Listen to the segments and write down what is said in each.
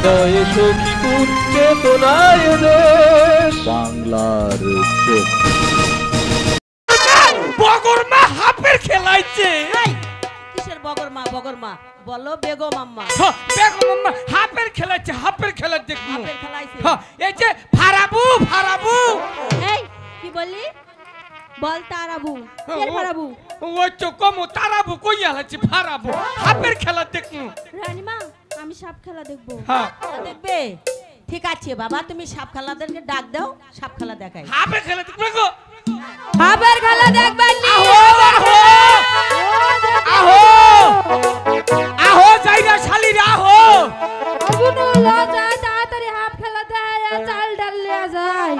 হৃদয়ে সখীপুর চেতনায় দেশ বাংলার চোখ। বগরমা হাফের খেলাইছে। কিসের বগরমা? বগরমা বলো বেগম আম্মা। বেগম আম্মা হাফের খেলাইছে, হাফের খেলা দেখো। হাফের খেলাইছে। এই যে ফারাবু ফারাবু। এই কি বললি? বল তারাবু। কে ফারাবু? ওই তো কমো তারাবু কইয়া আছে ফারাবু হাফের খেলা দেখো। রানীমা আমি সাপ খেলা দেখবো। হ্যাঁ দেখবে? ঠিক আছে বাবা, তুমি সাপ খেলাদেরকে ডাক দাও, সাপ খেলা দেখাই। হাফের খেলা দেখবে গো। হাফের খেলা দেখবেন নি? আহো আহো যাইরা শালিরা আহো। আগুনো লজা তাড়াতাড়ি হাফ খেলা দেয়, চাল ডাল লিয়া যায়।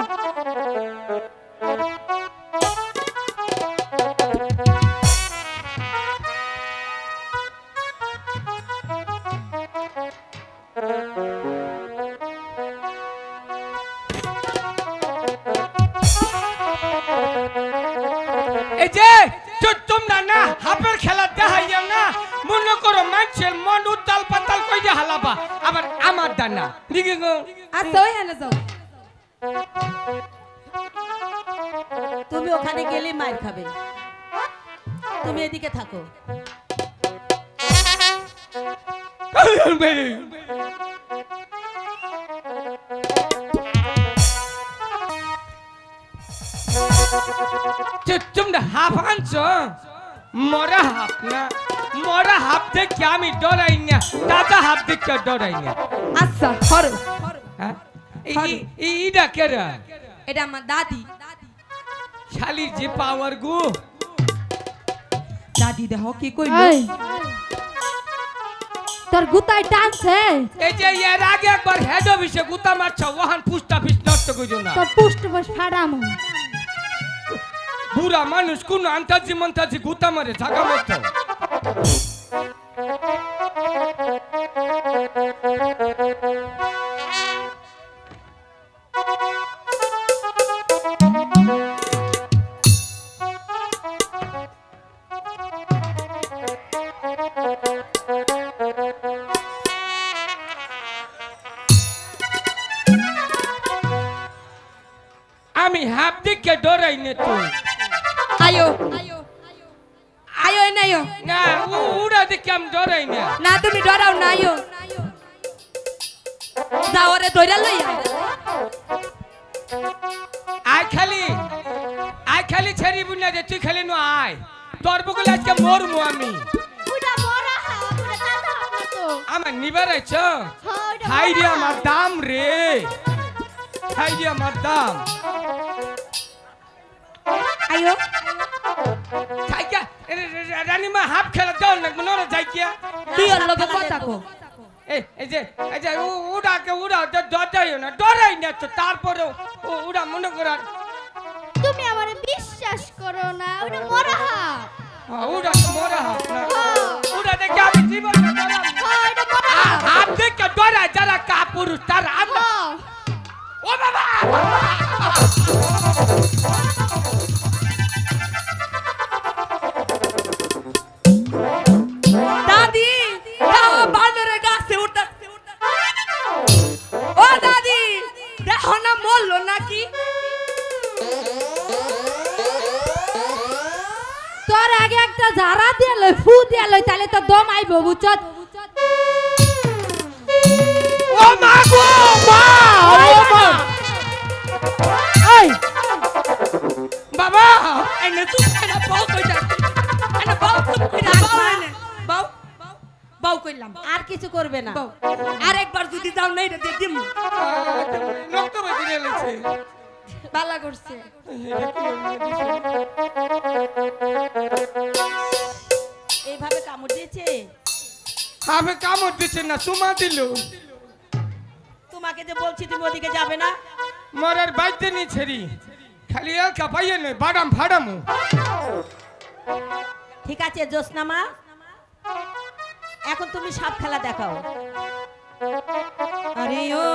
এই যে তোমরা না হাফের খেলা দেখাইয়া না মনে করো মানুষের মন উত্তাল পাতাল কইয়া হালাবা, আবার আমার দানা দিকে গো। আচ্ছা ওই হানে যাও, তুমি ওখানে গেলে মার খাবে, তুমি এদিকে থাকো। তোমরা হাফ আনছো, মরা হাফ না, মরা হাফ দেখে আমি ডরাই না, তাজা হাফ দেখে ডরাই না। আচ্ছা হরো। হ্যাঁ এইটা কেরা? এটা আমার দাদি। শালির যে পাওয়ার গো। দাদি দেখো কি কইলো, তোর গুতায় টানছে। এই যে এর আগে একবার হেড অফিসে গুতা মারছ, ওহান পুষ্টা ফিস নষ্ট কইরো না। তোর পুষ্ট বস ফাড়ামু। বুড়া মানুষ কোন আন্তাজি মন্তাজি গুতা মারে জাগা মতো। আমি হাফ দিকে ডরাই না তো। আয়ো আয়ো নাইও না উড়া দিকে আমি ডরাই না। না তুমি ডরাও না, আয়ো যাও রে ধইরা লইয়া। আয় খালি ছেড়ি বুনা দে, তুই খালি নো আয়, তোর বগলে আজকে মরমু আমি। ওটা বড় হাত, ওটা দাদা হাত তো আমার নিবার আইছ। হাই রে আমার দাম রে, হাই রে আমার দাম। আয়ো যাইকা রানীমা হাফ খেলা দাও না, নরে যাইকা তুই ওর লগে কথা কো। এই যে উড়াকে উড়া ডরাই না, ডরাই না তো, তারপরে উড়া মনে করার। তুমি আমারে বিশ্বাস করো না, ওটা মরা হাত। উড়া তো মরা হাফ না, উড়া দেখে আমি জীবন ডরাই। এটা মরা হাত। হাফ দেখে ডরাই যারা কাপুরুষ তার আমরা। ও বাবা দাদি বানরের গাছে উঠা। ও দাদি দেখো না মরলো নাকি? তোর আগে একটা ঝাড়া দিয়ে লই, ফু দিয়ে লই, তাহলে তো দম আইব বুঝছত। ও মা গো মা, ও মা এই বাবা এনে তুই এনে বাউ কই যা, এনে বাউ তুই না বাউ বাউ কইলাম, আর কিছু করবে না। আরেকবার যদি যাও নাই রে দিয়ে দিমু। রক্ত বেরিয়ে গেছে। বালা করছে। এইভাবে কামড় দিয়েছে। আমি কামড় দিচ্ছে না, সুমা দিল। তোমাকে যে বলছি তুমি ওদিকে যাবে না। মরার বাইতে নি ছেড়ি, খালি এলকা পাইয়ে নে বাদাম ফাড়ামু। ঠিক আছে জোসনামা, এখন তুমি সাপ খেলা দেখাও। আরে ও